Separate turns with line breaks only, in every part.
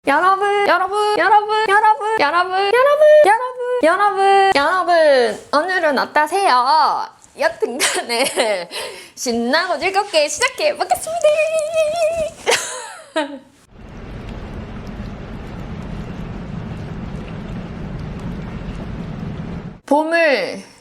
여러분, 오늘은 어떠세요? 여튼간에 신나고 즐겁게 시작해 보겠습니다. 봄을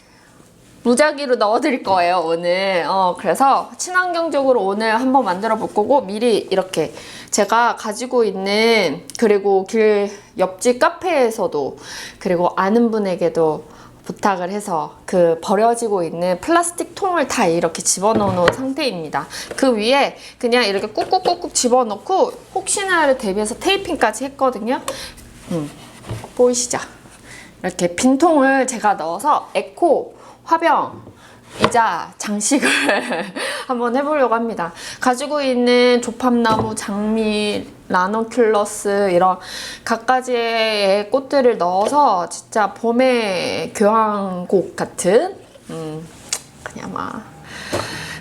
무작위로 넣어드릴 거예요, 오늘. 그래서 친환경적으로 오늘 한번 만들어 볼 거고, 미리 이렇게 제가 가지고 있는, 그리고 길 옆집 카페에서도, 그리고 아는 분에게도 부탁을 해서 그 버려지고 있는 플라스틱 통을 다 이렇게 집어넣어 놓은 상태입니다. 그 위에 그냥 이렇게 꾹꾹꾹꾹 집어넣고 혹시나를 대비해서 테이핑까지 했거든요. 보이시죠? 이렇게 빈통을 제가 넣어서 에코 화병이자 장식을 한번 해보려고 합니다. 가지고 있는 조팝나무, 장미, 라너큘러스 이런 갖가지의 꽃들을 넣어서 진짜 봄의 교향곡 같은 그냥 막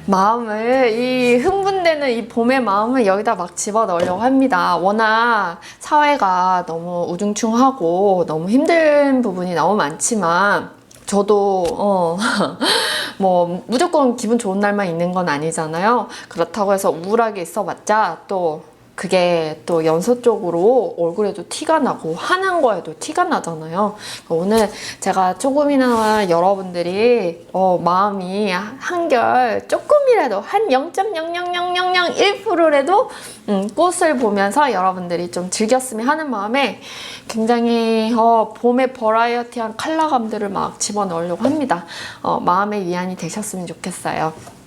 마음을, 이 흥분되는 이 봄의 마음을 여기다 막 집어넣으려고 합니다. 워낙 사회가 너무 우중충하고 너무 힘든 부분이 너무 많지만 저도 뭐 무조건 기분 좋은 날만 있는 건 아니잖아요. 그렇다고 해서 우울하게 있어봤자 또 그게 또 연속적으로 얼굴에도 티가 나고 하는 거에도 티가 나잖아요. 오늘 제가 조금이나마 여러분들이 마음이 한결 조금이라도 한 0.0000001%라도 꽃을 보면서 여러분들이 좀 즐겼으면 하는 마음에 굉장히 봄의 버라이어티한 컬러감들을 막 집어넣으려고 합니다. 마음의 위안이 되셨으면 좋겠어요.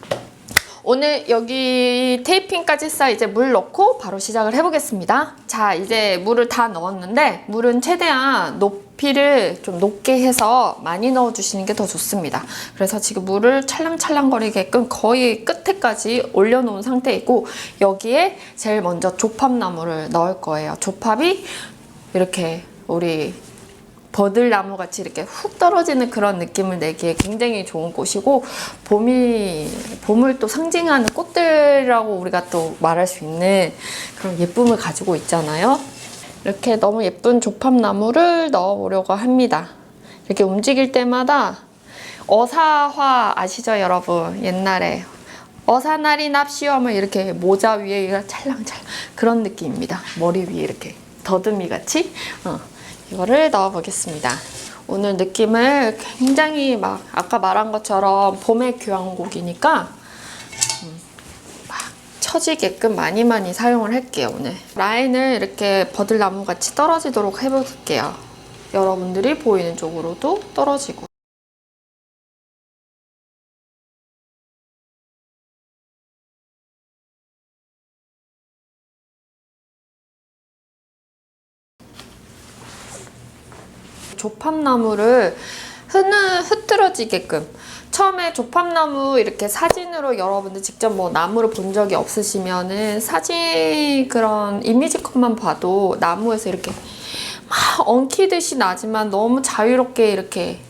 오늘 여기 테이핑까지 해서 이제 물 넣고 바로 시작을 해보겠습니다. 자, 이제 물을 다 넣었는데 물은 최대한 높이를 좀 높게 해서 많이 넣어주시는 게 더 좋습니다. 그래서 지금 물을 찰랑찰랑거리게끔 거의 끝에까지 올려놓은 상태이고, 여기에 제일 먼저 조팝나무를 넣을 거예요. 조팝이 이렇게 우리 버들나무 같이 이렇게 훅 떨어지는 그런 느낌을 내기에 굉장히 좋은 꽃이고, 봄을 또 상징하는 꽃들이라고 우리가 또 말할 수 있는 그런 예쁨을 가지고 있잖아요. 이렇게 너무 예쁜 조팝나무를 넣어보려고 합니다. 이렇게 움직일 때마다 어사화 아시죠, 여러분? 옛날에 어사나리 납시험을 이렇게 모자 위에 찰랑찰랑 그런 느낌입니다. 머리 위에 이렇게 더듬이 같이 이거를 넣어보겠습니다. 오늘 느낌을 굉장히 막 아까 말한 것처럼 봄의 교향곡이니까 막 처지게끔 많이 사용을 할게요. 오늘 라인을 이렇게 버들나무 같이 떨어지도록 해볼게요. 여러분들이 보이는 쪽으로도 떨어지고. 조팝나무를 흐트러지게끔, 처음에 조팝나무 이렇게 사진으로 여러분들 직접 뭐 나무를 본 적이 없으시면은 사진 그런 이미지컷만 봐도 나무에서 이렇게 막 엉키듯이 나지만 너무 자유롭게 이렇게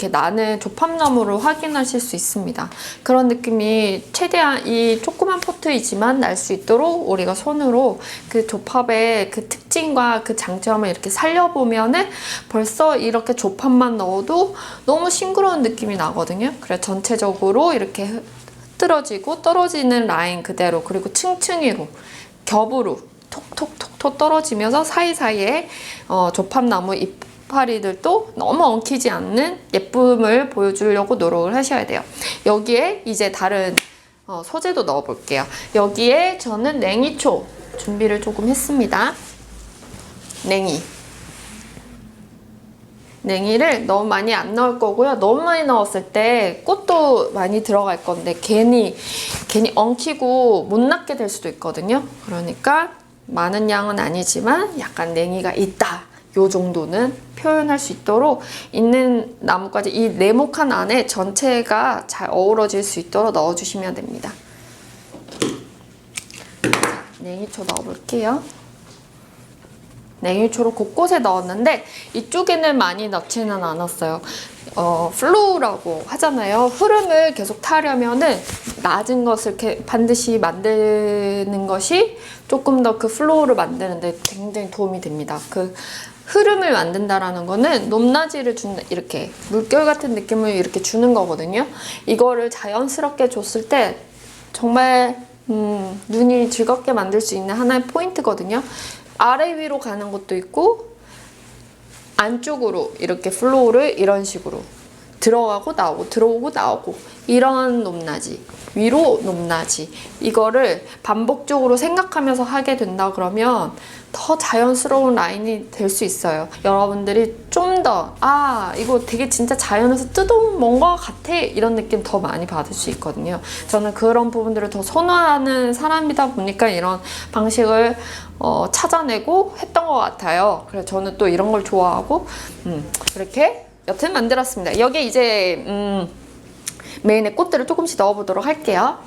나는 조팝나무를 확인하실 수 있습니다. 그런 느낌이 최대한 이 조그만 포트이지만 날 수 있도록 우리가 손으로 그 조팝의 그 특징과 그 장점을 이렇게 살려보면은 벌써 이렇게 조팝만 넣어도 너무 싱그러운 느낌이 나거든요. 그래서 전체적으로 이렇게 흐트러지고 떨어지는 라인 그대로, 그리고 층층이로 겹으로 톡톡톡톡 떨어지면서 사이사이에 조팝나무 이파리들도 너무 엉키지 않는 예쁨을 보여주려고 노력을 하셔야 돼요. 여기에 이제 다른 소재도 넣어볼게요. 여기에 저는 냉이초 준비를 조금 했습니다. 냉이를 너무 많이 안 넣을 거고요. 너무 많이 넣었을 때 꽃도 많이 들어갈 건데 괜히 엉키고 못 낳게 될 수도 있거든요. 그러니까 많은 양은 아니지만 약간 냉이가 있다, 요 정도는 표현할 수 있도록 있는 나무까지 이 네모칸 안에 전체가 잘 어우러질 수 있도록 넣어주시면 됩니다. 냉이초 넣어볼게요. 냉이초를 곳곳에 넣었는데 이쪽에는 많이 넣지는 않았어요. 플로우라고 하잖아요. 흐름을 계속 타려면은 낮은 것을 이렇게 반드시 만드는 것이 조금 더 그 플로우를 만드는데 굉장히 도움이 됩니다. 그 흐름을 만든다라는 거는 높낮이를 준다, 이렇게 물결 같은 느낌을 이렇게 주는 거거든요. 이거를 자연스럽게 줬을 때 정말 눈이 즐겁게 만들 수 있는 하나의 포인트거든요. 아래 위로 가는 것도 있고 안쪽으로 이렇게 플로우를 이런 식으로 들어가고 나오고 들어오고 나오고 이런 높낮이, 위로 높낮이, 이거를 반복적으로 생각하면서 하게 된다 그러면 더 자연스러운 라인이 될 수 있어요. 여러분들이 좀 더 이거 되게 진짜 자연에서 뜯어온 뭔가 같아, 이런 느낌 더 많이 받을 수 있거든요. 저는 그런 부분들을 더 선호하는 사람이다 보니까 이런 방식을 찾아내고 했던 것 같아요. 그래서 저는 또 이런 걸 좋아하고 이렇게 여튼 만들었습니다. 여기에 이제 메인에 꽃들을 조금씩 넣어보도록 할게요.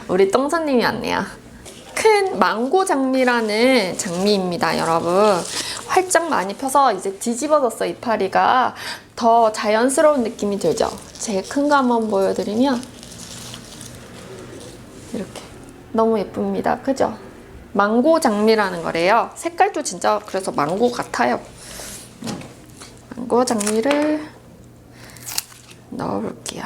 우리 똥손님이 왔네요. 큰 망고 장미라는 장미입니다, 여러분. 활짝 많이 펴서 이제 뒤집어졌어, 이파리가. 더 자연스러운 느낌이 들죠? 제일 큰 거 한번 보여드리면 이렇게 너무 예쁩니다. 그죠? 망고 장미라는 거래요. 색깔도 진짜 그래서 망고 같아요. 망고 장미를 넣어볼게요.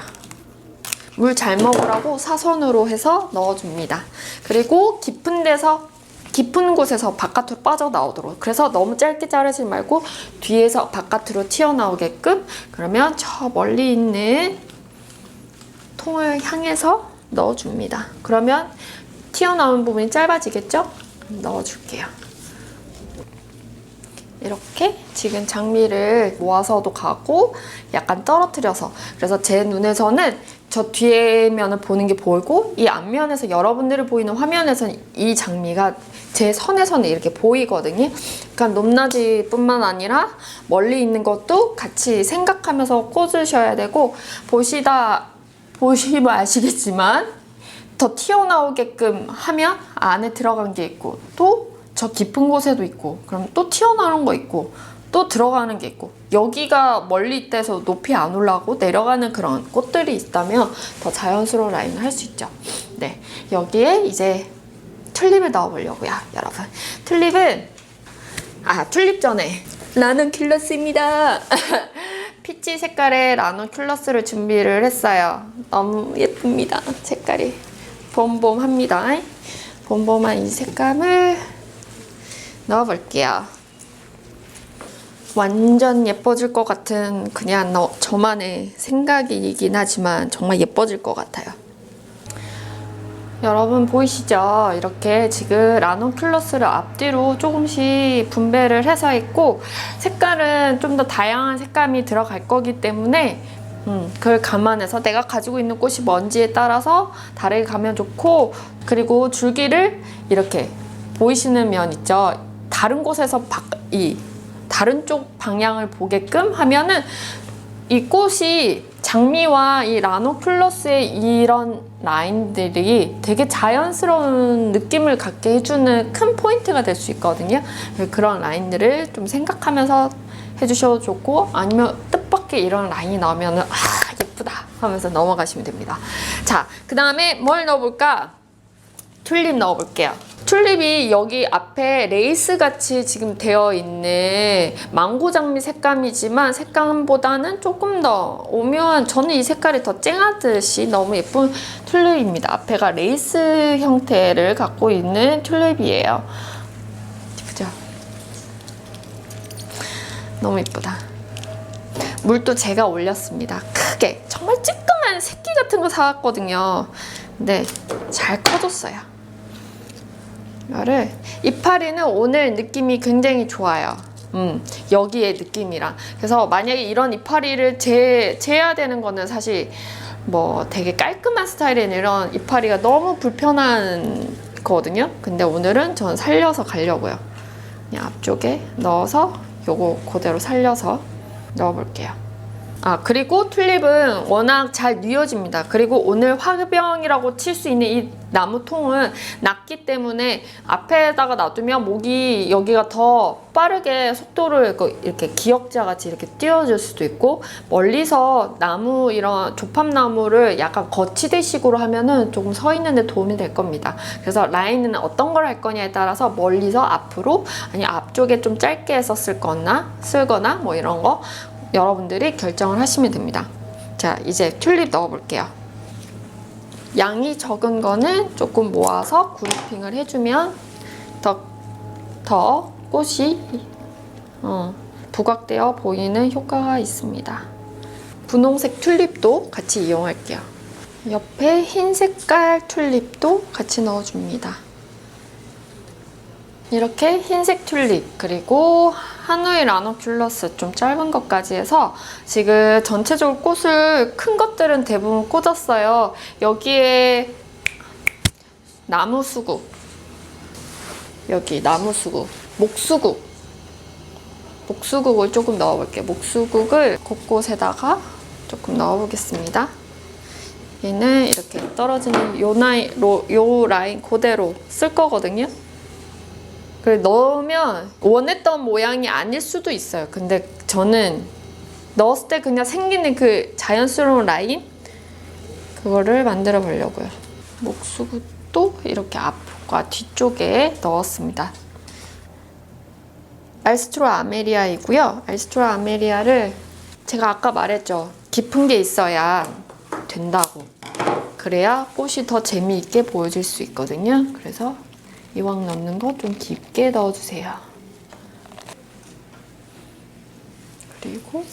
물 잘 먹으라고 사선으로 해서 넣어줍니다. 그리고 깊은 곳에서 바깥으로 빠져나오도록. 그래서 너무 짧게 자르지 말고 뒤에서 바깥으로 튀어나오게끔, 그러면 저 멀리 있는 통을 향해서 넣어줍니다. 그러면 튀어나온 부분이 짧아지겠죠? 넣어줄게요. 이렇게 지금 장미를 모아서도 가고 약간 떨어뜨려서, 그래서 제 눈에서는 저 뒤에면은 보는 게 보이고 이 앞면에서 여러분들이 보이는 화면에서는 이 장미가 제 선에서는 이렇게 보이거든요. 그러니까 높낮이뿐만 아니라 멀리 있는 것도 같이 생각하면서 꽂으셔야 되고, 보시면 아시겠지만 더 튀어나오게끔 하면 안에 들어간 게 있고, 또 저 깊은 곳에도 있고, 그럼 또 튀어나오는 거 있고, 또 들어가는 게 있고, 여기가 멀리 있다 해서 높이 안 올라가고 내려가는 그런 꽃들이 있다면 더 자연스러운 라인을 할 수 있죠. 네, 여기에 이제 튤립을 넣어보려고요, 여러분. 튤립은 튤립 전에 라논큘러스입니다. 피치 색깔의 라논큘러스를 준비를 했어요. 너무 예쁩니다. 색깔이 봄봄합니다. 봄봄한 이 색감을 넣어볼게요. 완전 예뻐질 것 같은 그냥 저만의 생각이긴 하지만 정말 예뻐질 것 같아요. 여러분 보이시죠? 이렇게 지금 라논큘러스를 앞뒤로 조금씩 분배를 해서 있고, 색깔은 좀 더 다양한 색감이 들어갈 거기 때문에 그걸 감안해서 내가 가지고 있는 꽃이 뭔지에 따라서 다르게 가면 좋고, 그리고 줄기를 이렇게 보이시는 면 있죠? 다른 곳에서 다른 쪽 방향을 보게끔 하면은 이 꽃이, 장미와 이 라논큘러스의 이런 라인들이 되게 자연스러운 느낌을 갖게 해주는 큰 포인트가 될 수 있거든요. 그런 라인들을 좀 생각하면서 해주셔도 좋고, 아니면 뜻밖의 이런 라인이 나오면은 예쁘다 하면서 넘어가시면 됩니다. 자, 그 다음에 뭘 넣어볼까? 튤립 넣어볼게요. 튤립이 여기 앞에 레이스 같이 지금 되어 있는 망고 장미 색감이지만 색감보다는 조금 더 오묘한, 저는 이 색깔이 더 쨍하듯이 너무 예쁜 튤립입니다. 앞에가 레이스 형태를 갖고 있는 튤립이에요. 예쁘죠? 너무 예쁘다. 물도 제가 올렸습니다. 크게. 정말 찌끔한 새끼 같은 거 사왔거든요. 근데 잘 커졌어요. 이거를, 이파리는 오늘 느낌이 굉장히 좋아요. 여기에 느낌이랑. 그래서 만약에 이런 이파리를 재야 되는 거는 사실 뭐 되게 깔끔한 스타일의 이런 이파리가 너무 불편한 거거든요. 근데 오늘은 전 살려서 가려고요. 그냥 앞쪽에 넣어서 요거 그대로 살려서 넣어볼게요. 그리고 튤립은 워낙 잘 뉘어집니다. 그리고 오늘 화병이라고 칠 수 있는 이 나무통은 낮기 때문에 앞에다가 놔두면 목이 여기가 더 빠르게 속도를 이렇게 기역자 같이 이렇게 띄워줄 수도 있고, 멀리서 나무 이런 조팝나무를 약간 거치대식으로 하면은 조금 서 있는데 도움이 될 겁니다. 그래서 라인은 어떤 걸 할 거냐에 따라서 멀리서 앞으로, 아니 앞쪽에 좀 짧게 쓸거나 뭐 이런 거 여러분들이 결정을 하시면 됩니다. 자, 이제 튤립 넣어 볼게요. 양이 적은 거는 조금 모아서 그루핑을 해주면 더 꽃이 부각되어 보이는 효과가 있습니다. 분홍색 튤립도 같이 이용할게요. 옆에 흰 색깔 튤립도 같이 넣어줍니다. 이렇게 흰색 튤립, 그리고 하누이 라노큘러스 좀 짧은 것까지 해서 지금 전체적으로 꽃을 큰 것들은 대부분 꽂았어요. 여기에 나무수국, 여기 나무수국, 목수국을 조금 넣어볼게요. 목수국을 곳곳에다가 조금 넣어보겠습니다. 얘는 이렇게 떨어지는 요 라인 그대로 쓸 거거든요. 그걸 넣으면 원했던 모양이 아닐 수도 있어요. 근데 저는 넣었을 때 그냥 생기는 그 자연스러운 라인? 그거를 만들어 보려고요. 목수국도 이렇게 앞과 뒤쪽에 넣었습니다. 알스트로아 아메리아이고요. 알스트로아 아메리아를 제가 아까 말했죠. 깊은 게 있어야 된다고. 그래야 꽃이 더 재미있게 보여질 수 있거든요. 그래서 이왕 넣는 거 좀 깊게 넣어주세요. 그리고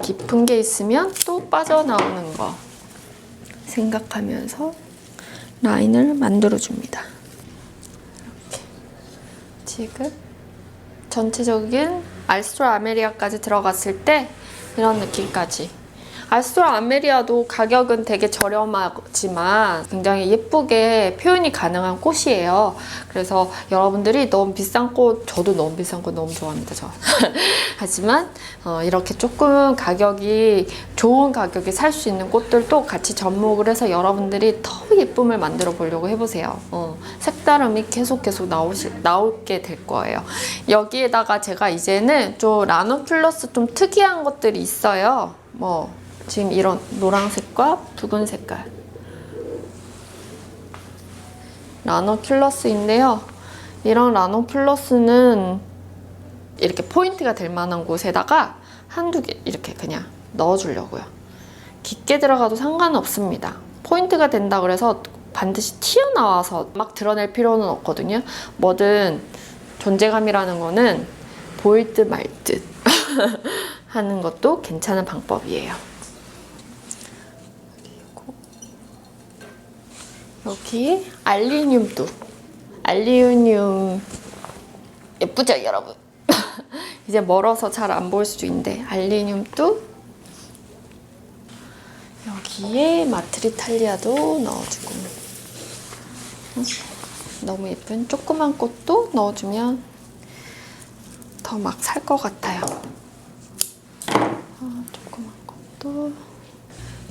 깊은 게 있으면 또 빠져나오는 거 생각하면서 라인을 만들어줍니다. 이렇게 지금 전체적인 알스트로아 아메리아까지 들어갔을 때 이런 느낌까지. 알스트로아 아메리아도 가격은 되게 저렴하지만 굉장히 예쁘게 표현이 가능한 꽃이에요. 그래서 여러분들이 너무 비싼 꽃, 저도 너무 비싼 꽃 너무 좋아합니다. 하지만 이렇게 조금 가격이 좋은 가격에 살 수 있는 꽃들도 같이 접목을 해서 여러분들이 더 예쁨을 만들어 보려고 해보세요. 색다름이 계속 나오게 될 거예요. 여기에다가 제가 이제는 좀 라노큘러스 좀 특이한 것들이 있어요. 지금 이런 노란색과 붉은 색깔 라노큘러스인데요. 이런 라노큘러스는 이렇게 포인트가 될 만한 곳에다가 한두 개 이렇게 그냥 넣어주려고요. 깊게 들어가도 상관없습니다. 포인트가 된다 그래서 반드시 튀어나와서 막 드러낼 필요는 없거든요. 뭐든 존재감이라는 거는 보일 듯 말 듯 하는 것도 괜찮은 방법이에요. 여기 알리늄도, 알리늄 예쁘죠 여러분? 이제 멀어서 잘 안 보일 수도 있는데 알리늄도, 여기에 마트리탈리아도 넣어주고, 너무 예쁜 조그만 꽃도 넣어주면 더 막 살 것 같아요. 조그만 것도,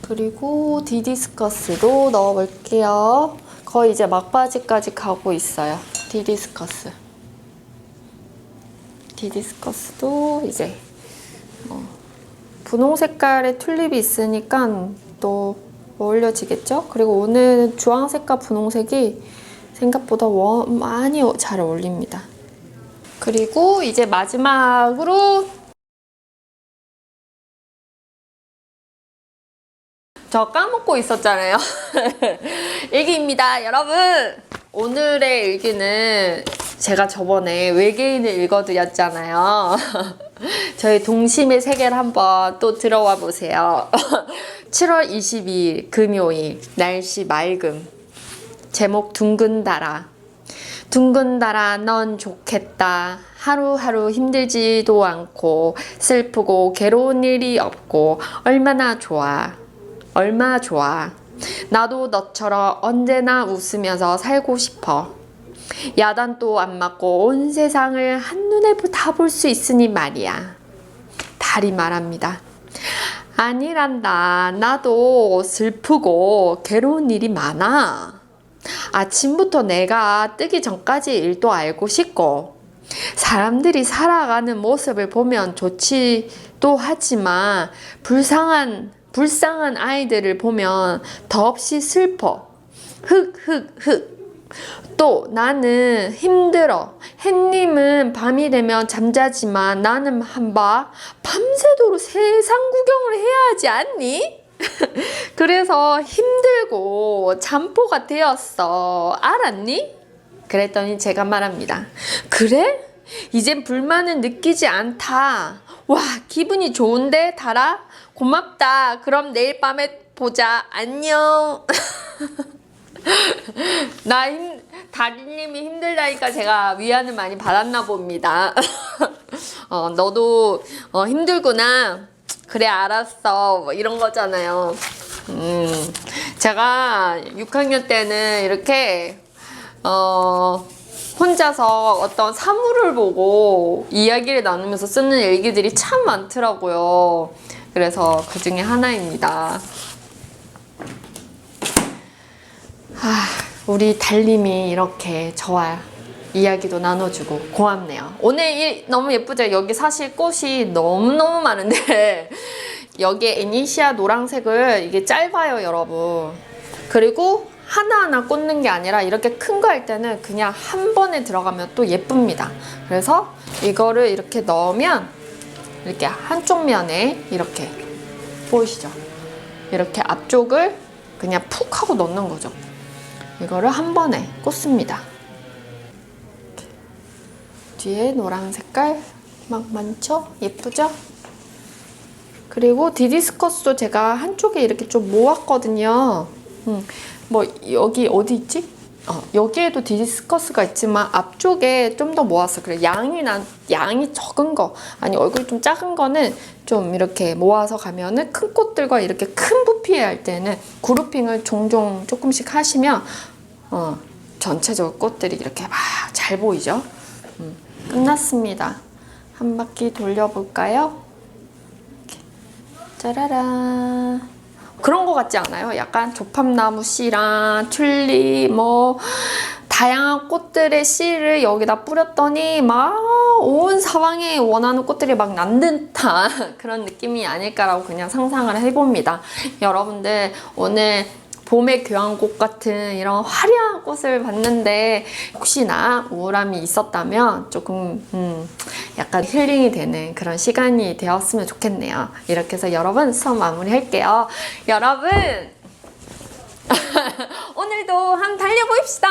그리고 디디스커스도 넣어볼게요. 거의 이제 막바지까지 가고 있어요. 디디스커스도 이제 분홍 색깔의 튤립이 있으니까 또 어울려지겠죠? 그리고 오늘 주황색과 분홍색이 생각보다 많이 잘 어울립니다. 그리고 이제 마지막으로 저 까먹고 있었잖아요. 일기입니다, 여러분. 오늘의 일기는 제가 저번에 외계인을 읽어드렸잖아요. 저희 동심의 세계를 한번 또 들어와 보세요. 7월 22일 금요일, 날씨 맑음. 제목 둥근 달아. 둥근 달아 넌 좋겠다. 하루하루 힘들지도 않고 슬프고 괴로운 일이 없고 얼마나 좋아. 얼마 좋아. 나도 너처럼 언제나 웃으면서 살고 싶어. 야단도 안 맞고 온 세상을 한눈에 다 볼 수 있으니 말이야. 달이 말합니다. 아니란다. 나도 슬프고 괴로운 일이 많아. 아침부터 내가 뜨기 전까지 일도 알고 싶고, 사람들이 살아가는 모습을 보면 좋지도 하지만, 불쌍한 아이들을 보면 더없이 슬퍼. 흑흑흑. 또 나는 힘들어. 햇님은 밤이 되면 잠자지만 나는 밤새도록 세상 구경을 해야 하지 않니? 그래서 힘들고 잠포가 되었어. 알았니? 그랬더니 제가 말합니다. 그래? 이젠 불만은 느끼지 않다. 와, 기분이 좋은데, 달아? 고맙다. 그럼 내일 밤에 보자. 안녕. 다리님이 힘들다니까 제가 위안을 많이 받았나 봅니다. 너도 힘들구나. 그래, 알았어. 뭐 이런 거잖아요. 제가 6학년 때는 이렇게 혼자서 어떤 사물을 보고 이야기를 나누면서 쓰는 일기들이 참 많더라고요. 그래서 그 중에 하나입니다. 우리 달님이 이렇게 저와 이야기도 나눠주고 고맙네요. 오늘 너무 예쁘죠? 여기 사실 꽃이 너무너무 많은데 여기에 에니시아 노란색을 이게 짧아요, 여러분. 그리고 하나하나 꽂는 게 아니라 이렇게 큰 거 할 때는 그냥 한 번에 들어가면 또 예쁩니다. 그래서 이거를 이렇게 넣으면 이렇게 한쪽 면에 이렇게 보이시죠? 이렇게 앞쪽을 그냥 푹 하고 넣는 거죠. 이거를 한 번에 꽂습니다. 뒤에 노란 색깔 막 많죠? 예쁘죠? 그리고 디디스커스도 제가 한쪽에 이렇게 좀 모았거든요. 뭐 여기 어디 있지? 여기에도 디디스커스가 있지만 앞쪽에 좀 더 모았어. 그래, 양이 적은 거, 아니 얼굴이 좀 작은 거는 좀 이렇게 모아서 가면은 큰 꽃들과 이렇게 큰 부피에 할 때는 그루핑을 종종 조금씩 하시면 전체적으로 꽃들이 이렇게 막 잘 보이죠? 끝났습니다. 한 바퀴 돌려볼까요? 이렇게. 짜라란. 그런 거 같지 않아요? 약간 조팝나무 씨랑 튤립 뭐 다양한 꽃들의 씨를 여기다 뿌렸더니 막 온 사방에 원하는 꽃들이 막 난 듯한 그런 느낌이 아닐까라고 그냥 상상을 해봅니다. 여러분들 오늘 봄의 교향곡 같은 이런 화려한 꽃을 봤는데 혹시나 우울함이 있었다면 조금 약간 힐링이 되는 그런 시간이 되었으면 좋겠네요. 이렇게 해서 여러분 수업 마무리할게요. 여러분 오늘도 한번 달려봅시다.